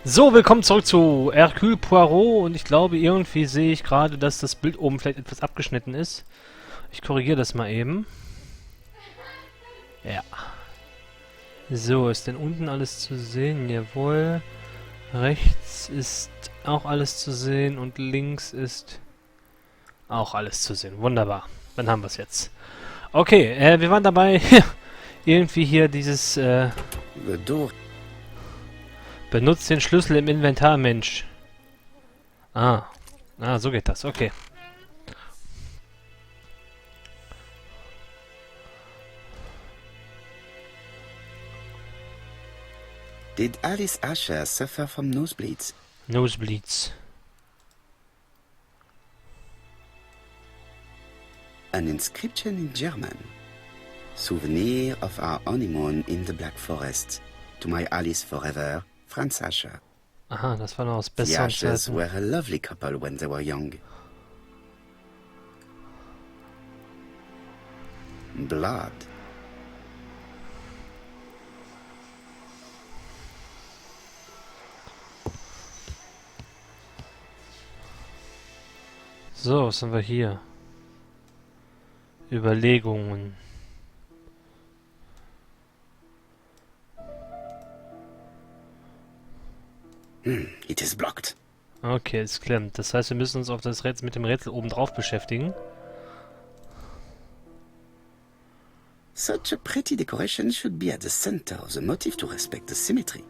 So, willkommen zurück zu Hercule Poirot und ich glaube, irgendwie sehe ich gerade, dass das Bild oben vielleicht etwas abgeschnitten ist. Ich korrigiere das mal eben. Ja. So, ist denn unten alles zu sehen? Jawohl. Rechts ist auch alles zu sehen und links ist auch alles zu sehen. Wunderbar. Dann haben wir es jetzt. Okay, wir waren dabei, irgendwie hier dieses, benutzt den Schlüssel im Inventar, Mensch. Ah, so geht das. Okay. Did Alice Asher suffer from nosebleeds? Nosebleeds. An inscription in German. Souvenir of our honeymoon in the Black Forest. To my Alice forever, Franz Asher. Aha, das war noch aus The besseren Ashers Zeiten. were a lovely couple when they were young. Blood. So, was haben wir hier? Überlegungen. It is blocked. Okay, es klemmt. Das heißt, wir müssen uns auf das Rätsel mit dem Rätsel oben drauf beschäftigen. Such a pretty decoration should be at the center of the motif to respect the symmetry.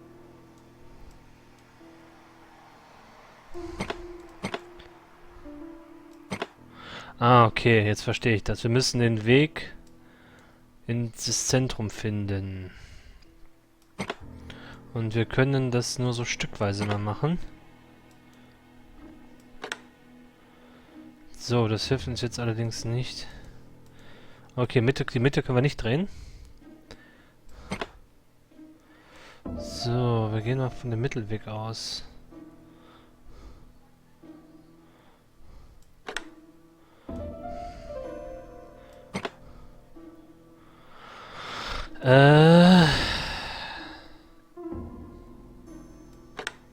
Ah, okay, jetzt verstehe ich das. Wir müssen den Weg ins Zentrum finden. Und wir können das nur so stückweise mal machen. So, das hilft uns jetzt allerdings nicht. Okay, die Mitte können wir nicht drehen. So, wir gehen mal von dem Mittelweg aus.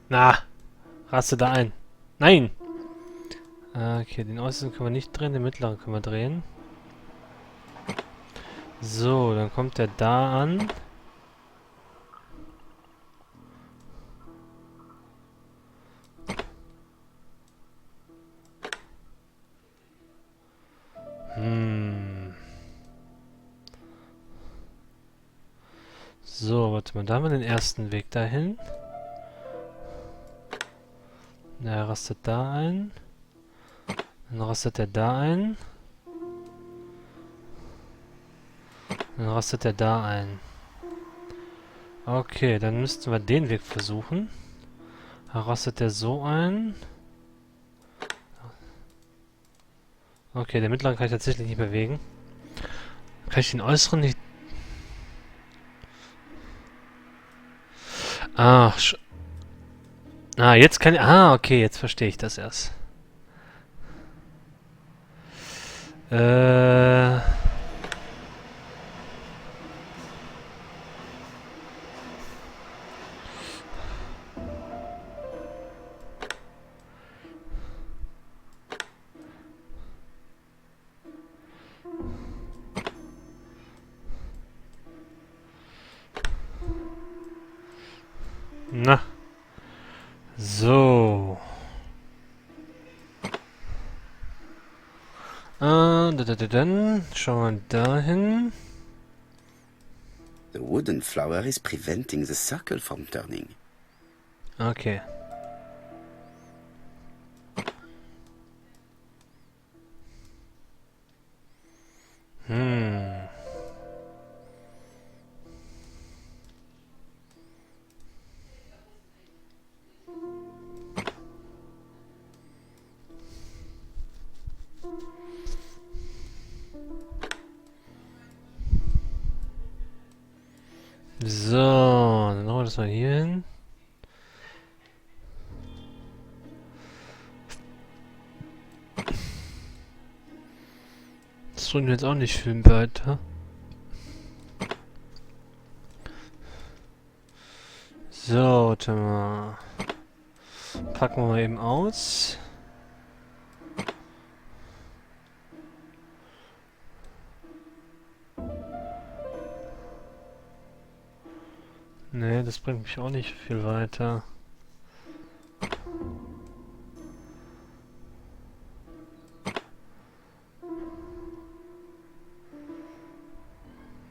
Na, raste da ein. Nein! Okay, den äußeren können wir nicht drehen, den mittleren können wir drehen. So, dann kommt der da an. So, warte mal, da haben wir den ersten Weg dahin. Er rastet da ein. Dann rastet er da ein. Dann rastet er da ein. Okay, dann müssten wir den Weg versuchen. Da rastet er so ein. Okay, den mittleren kann ich tatsächlich nicht bewegen. Kann ich den äußeren nicht... jetzt kann ich... okay, jetzt verstehe ich das erst. Na. So. Dann schauen wir dahin. The wooden flower is preventing the circle from turning. Okay. So, dann machen wir das mal hier hin. Das tun wir jetzt auch nicht viel weiter. So, warte mal. packen wir mal eben aus. Nee, das bringt mich auch nicht viel weiter.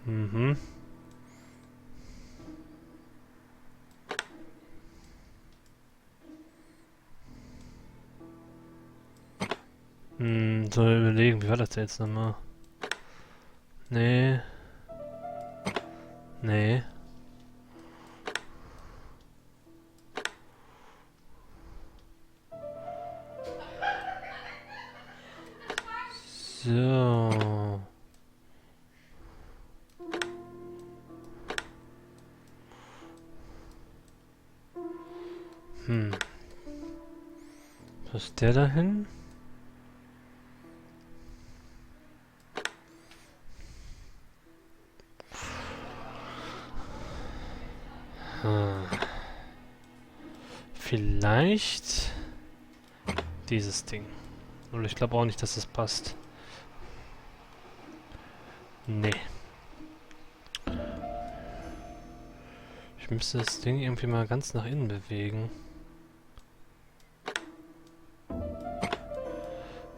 Mhm. Soll ich überlegen, wie war das jetzt nochmal? Nee. Nee. So. Was ist der da hin? Vielleicht dieses Ding. Und ich glaube auch nicht, dass es passt. Nee. Ich müsste das Ding irgendwie mal ganz nach innen bewegen.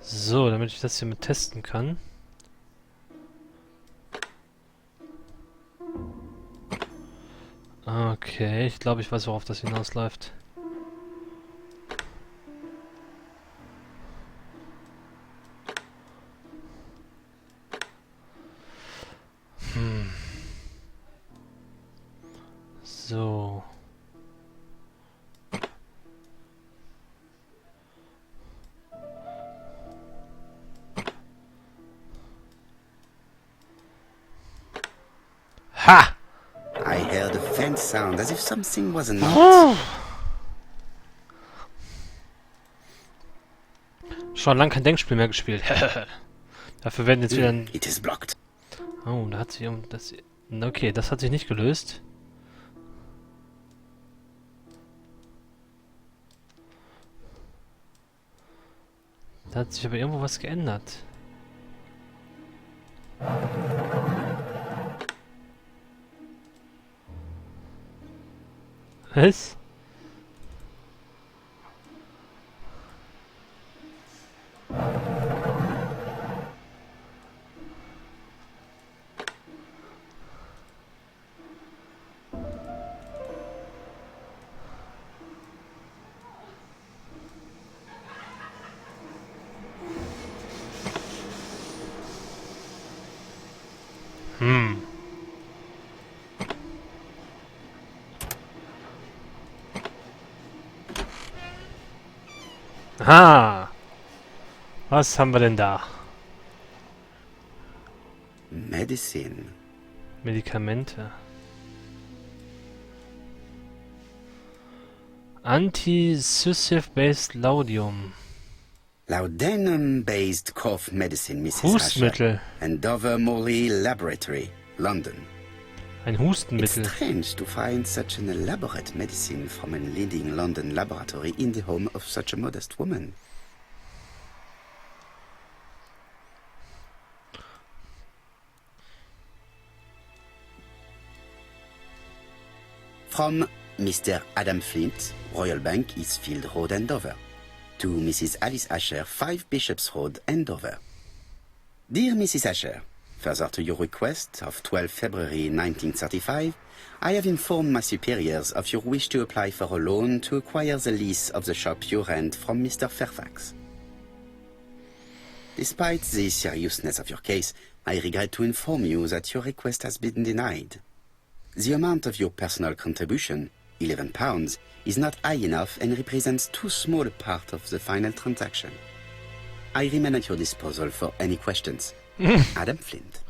So, damit ich das hier mit testen kann. Okay, ich glaube, ich weiß, worauf das hinausläuft. So. Ha! I heard a faint sound as if something was not. Schon lange kein Denkspiel mehr gespielt. Dafür werden jetzt wieder ein... It is blocked. Oh, da hat sich... Das... Okay, das hat sich nicht gelöst. Da hat sich aber irgendwo was geändert. Was? Ah, was haben wir denn da? Medicine. Medikamente. Anti-Sussive-Based Laudium. Laudanum-based cough medicine, Mrs. Asher. Hustmittel. Andover Morley Laboratory, London. Ein It's Hustenmittel. strange to find such an elaborate medicine from a leading London laboratory in the home of such a modest woman. From Mr. Adam Flint, Royal Bank, Eastfield Road, Andover. To Mrs. Alice Asher, 5 Bishops Road, Andover. Dear Mrs. Asher, further to your request of 12 February 1935, I have informed my superiors of your wish to apply for a loan to acquire the lease of the shop you rent from Mr. Fairfax. Despite the seriousness of your case, I regret to inform you that your request has been denied. The amount of your personal contribution, £11, is not high enough and represents too small a part of the final transaction. I remain at your disposal for any questions. Adam Flint.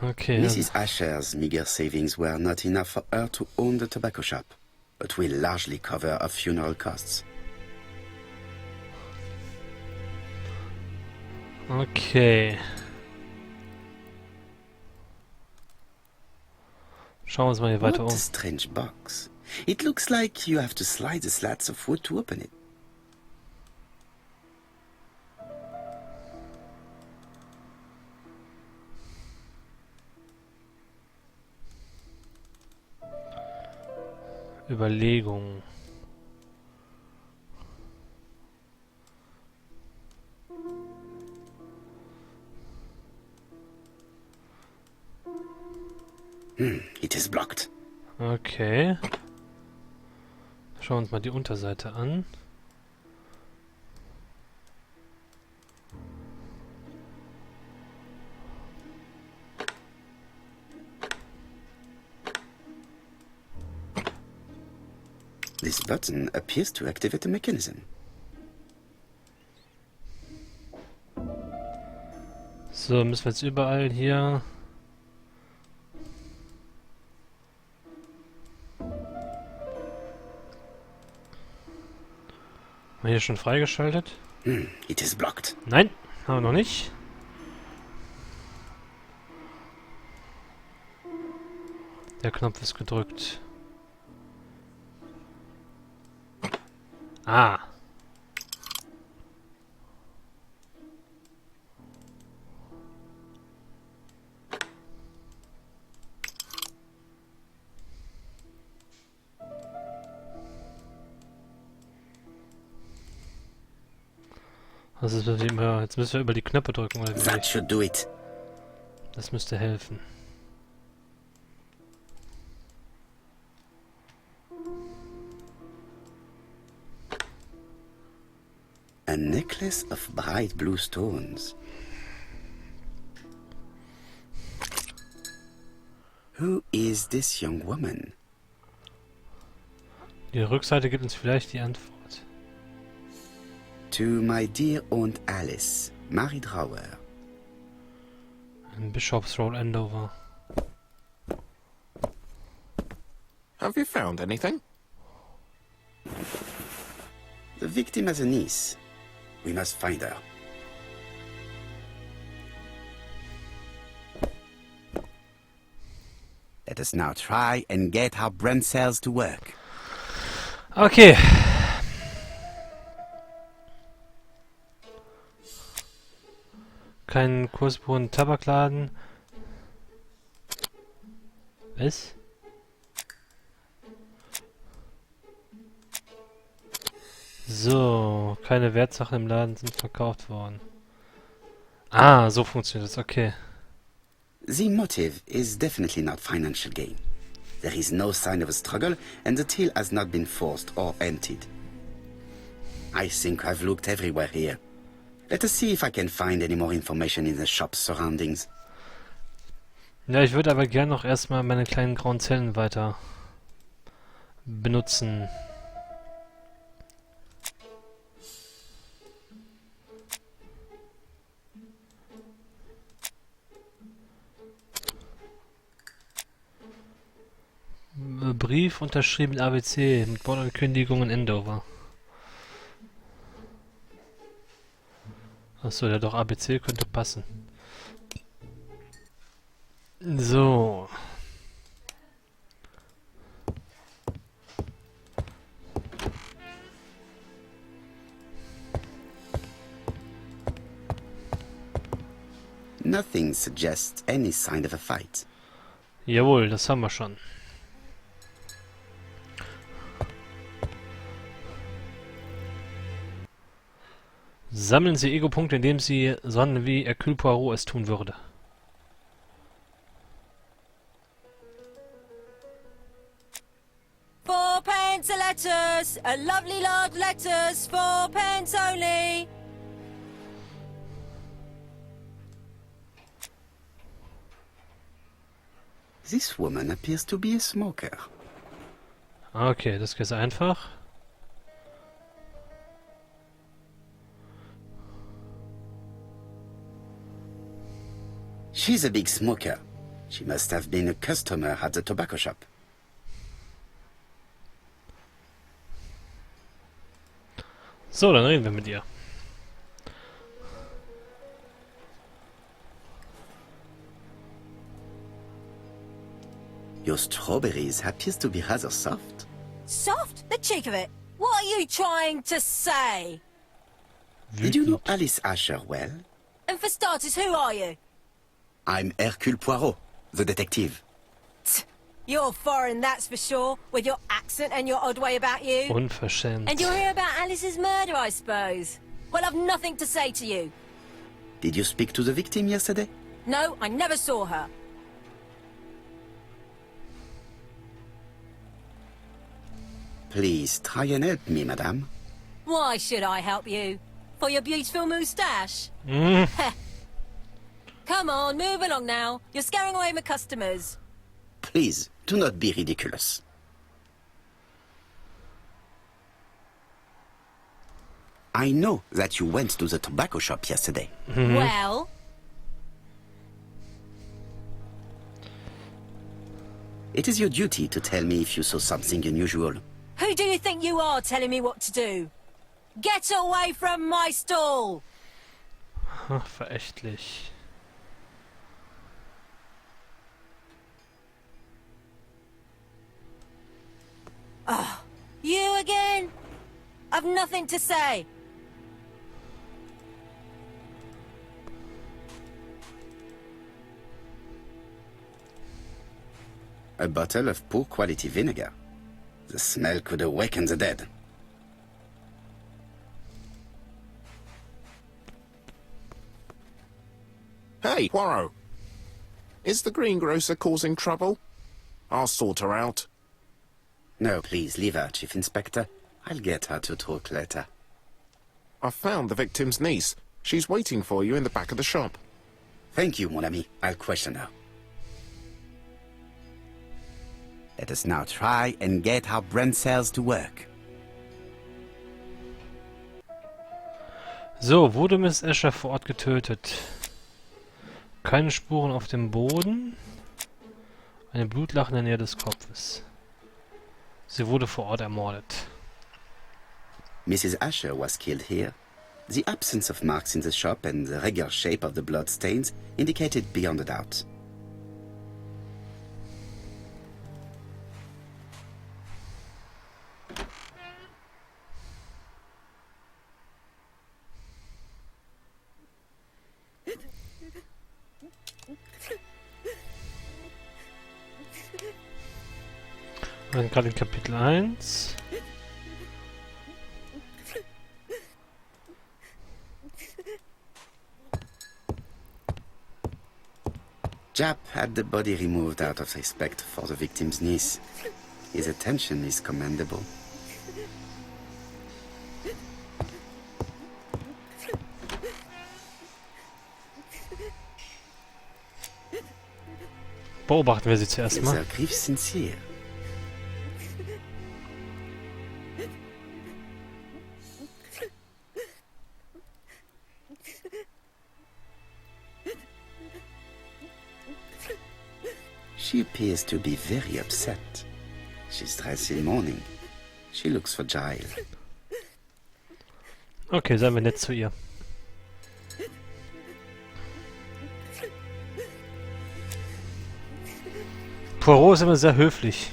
Okay. Mrs. Asher's meager savings were not enough for her to own the tobacco shop, but will largely cover her funeral costs. Okay. Schauen wir uns mal hier weiter What um. a strange box. It looks like you have to slide the slats of wood to open it. Überlegung. It is blocked. Okay. Schauen wir uns mal die Unterseite an. This button appears to activate the mechanism. So, müssen wir jetzt überall hier... Haben wir hier schon freigeschaltet? It is blocked. Nein, haben wir noch nicht. Der Knopf ist gedrückt. Ah. Also jetzt müssen wir über die Knöpfe drücken, oder wie? That should do it. Das müsste helfen. A necklace of bright blue stones. Who is this young woman? Die Rückseite gibt uns vielleicht die Antwort. To my dear Aunt Alice, Mary Drower. Ein Bishop's Roll Endover. Have you found anything? The victim has a niece. We must find her. Let us now try and get our brain cells to work. Okay. Kein Kursboden Tabakladen. Was? So, keine Wertsachen im Laden sind verkauft worden. Ah, so funktioniert das, okay. The motive is definitely not financial gain. There is no sign of a struggle, and the till has not been forced or emptied. I think I've looked everywhere here. Let us see if I can find any more information in the shop's surroundings. Ja, ich würde aber gern noch erstmal meine kleinen grauen Zellen weiter benutzen. Brief unterschrieben ABC mit Bordankündigung in Endover. Achso, ja doch, ABC könnte passen. So. Nothing suggests any sign of a fight. Jawohl, das haben wir schon. Sammeln Sie Ego-Punkte, indem Sie so handeln, wie Hercule Poirot es tun würde. £4 a letters, a lovely large letters, £4 only. This woman appears to be a smoker. Okay, das geht einfach. She's a big smoker. She must have been a customer at the tobacco shop. So, dann reden wir mit ihr. Your strawberries appears to be rather soft. Soft? The cheek of it. What are you trying to say? Did you know Wütend. Alice Asher well? And for starters, who are you? I'm Hercule Poirot, the detective. You're foreign, that's for sure, with your accent and your odd way about you. Unverschämt. And you're here about Alice's murder, I suppose. Well, I've nothing to say to you. Did you speak to the victim yesterday? No, I never saw her. Please try and help me, madame. Why should I help you? For your beautiful moustache? Mm. Come on, move along now. You're scaring away my customers. Please, do not be ridiculous. I know that you went to the tobacco shop yesterday. Well, It is your duty to tell me if you saw something unusual. who do you think you are telling me what to do? Get away from my stall! Ach, verächtlich. You again? I've nothing to say. A bottle of poor quality vinegar. The smell could awaken the dead. Hey, Poirot. Is the greengrocer causing trouble? I'll sort her out. No, please, leave her, Chief Inspector. I'll get her to talk later. I found the victim's niece. She's waiting for you in the back of the shop. Thank you, mon ami. I'll question her. Let us now try and get our brain cells to work. So, wurde Miss Asher vor Ort getötet? Keine Spuren auf dem Boden. Eine Blutlache in der Nähe des Kopfes. Sie wurde vor Ort ermordet. Mrs. Asher was killed here. The absence of marks in the shop and the regular shape of the blood stains indicated beyond a doubt. Wir sind gerade in Kapitel 1. Japp had the body removed out of respect for the victim's niece. His attention is commendable. Beobachten wir sie zuerst Is mal. her grief sincere? She appears to be very upset. She's dressed in mourning. She looks fragile. Okay, seien wir nett zu ihr. Poirot ist immer sehr höflich.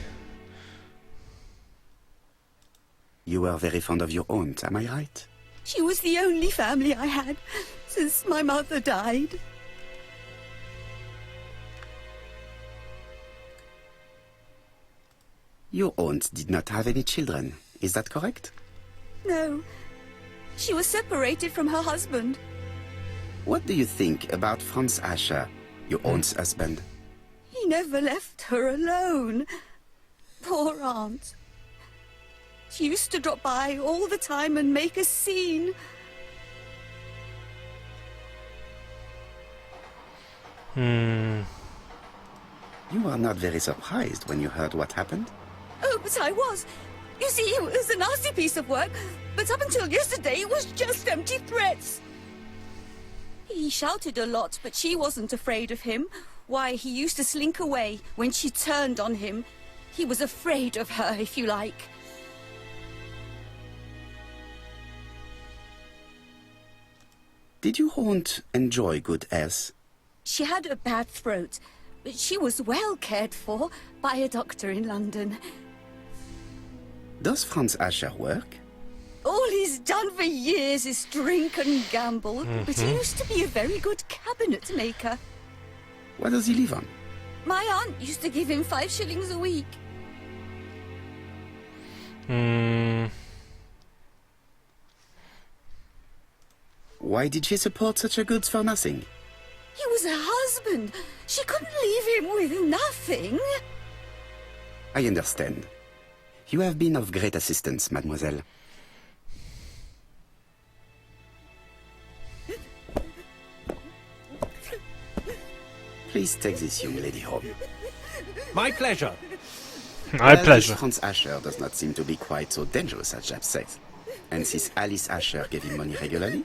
You were very fond of your aunt, am I right? She was the only family I had since my mother died. Your aunt did not have any children, is that correct? No, she was separated from her husband. What do you think about Franz Asher, your aunt's husband? He never left her alone. Poor aunt. She used to drop by all the time and make a scene. You were not very surprised when you heard what happened? Oh, but I was. You see, it was a nasty piece of work, but up until yesterday it was just empty threats. He shouted a lot, but she wasn't afraid of him. Why, he used to slink away when she turned on him. He was afraid of her, if you like. Did your aunt enjoy good health? She had a bad throat, but she was well cared for by a doctor in London. Does Franz Asher work? All he's done for years is drink and gamble, but he used to be a very good cabinet maker. What does he live on? My aunt used to give him 5 shillings a week. Why did she support such a goods for nothing? He was a husband. She couldn't leave him with nothing. I understand. You have been of great assistance, mademoiselle. Please take this young lady home. My pleasure. My pleasure. Franz Asher does not seem to be quite so dangerous as Jab says. And since Alice Asher gave him money regularly,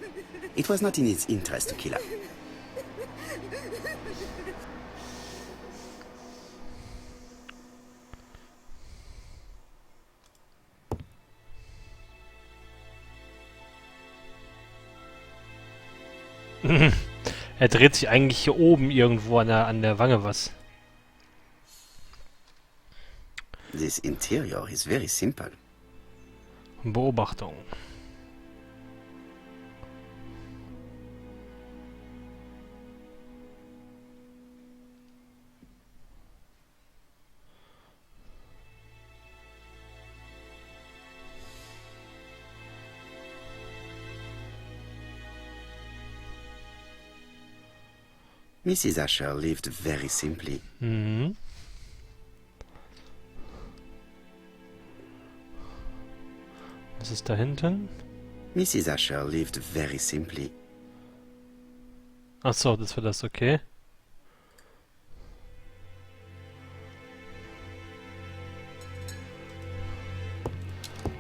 it was not in his interest to kill her. Er dreht sich eigentlich hier oben irgendwo an der Wange was. This interior is very simple. Beobachtung. Mrs. Asher lived very simply. Mhm. Was ist da hinten? Mrs. Asher lived very simply. Ach so, das war das, okay.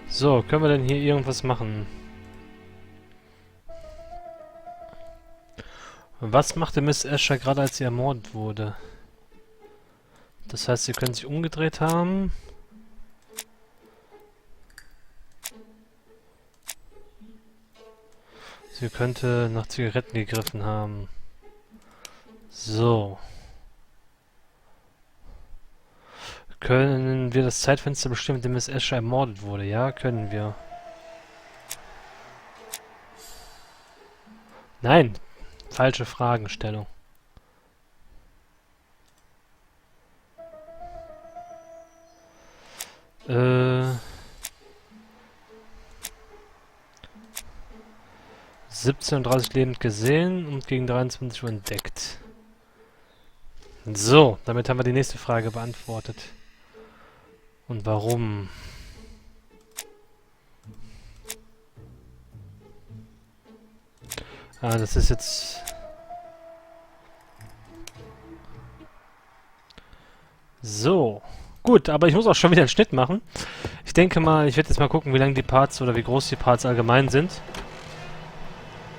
So, können wir denn hier irgendwas machen? Was machte Miss Asher gerade, als sie ermordet wurde? Das heißt, sie können sich umgedreht haben. Sie könnte nach Zigaretten gegriffen haben. So. Können wir das Zeitfenster bestimmen, in dem Miss Asher ermordet wurde? Ja, können wir. Nein! Falsche Fragestellung. Äh... 17:30 lebend gesehen und gegen 23 Uhr entdeckt. So, damit haben wir die nächste Frage beantwortet. Und warum? Ah, das ist jetzt... So. Gut, aber ich muss auch schon wieder einen Schnitt machen. Ich denke mal, ich werde jetzt mal gucken, wie lang die Parts oder wie groß die Parts allgemein sind.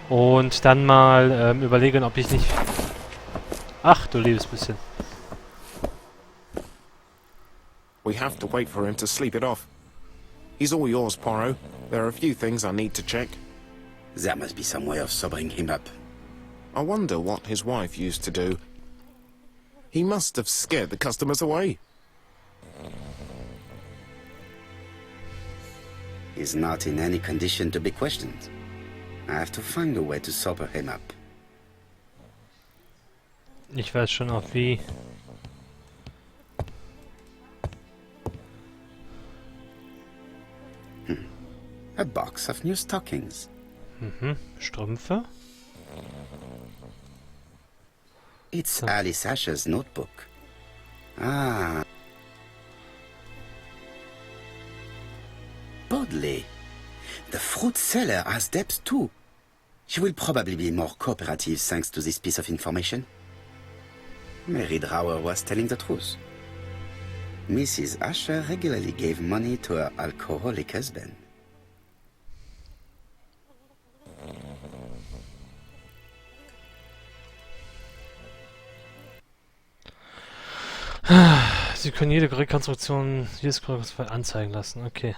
Und dann mal überlegen, ob ich nicht... Ach, du liebes bisschen. We have to wait for him to sleep it off. He's all yours, Poirot. There are a few things I need to check. There must be some way of sobering him up. I wonder what his wife used to do. He must have scared the customers away. He's not in any condition to be questioned. I have to find a way to sober him up. Ich weiß schon auch wie. A box of new stockings. Mhm, Strümpfe. It's Alice Asher's notebook. Ah. Bodley. The fruit seller has debts too. She will probably be more cooperative thanks to this piece of information. Mary Drower was telling the truth. Mrs. Asher regularly gave money to her alcoholic husband. Sie können jede Rekonstruktion, jedes Rekonstruktion anzeigen lassen. Okay.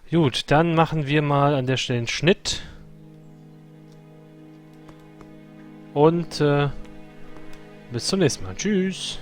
Gut, dann machen wir mal an der Stelle einen Schnitt. Und bis zum nächsten Mal. Tschüss.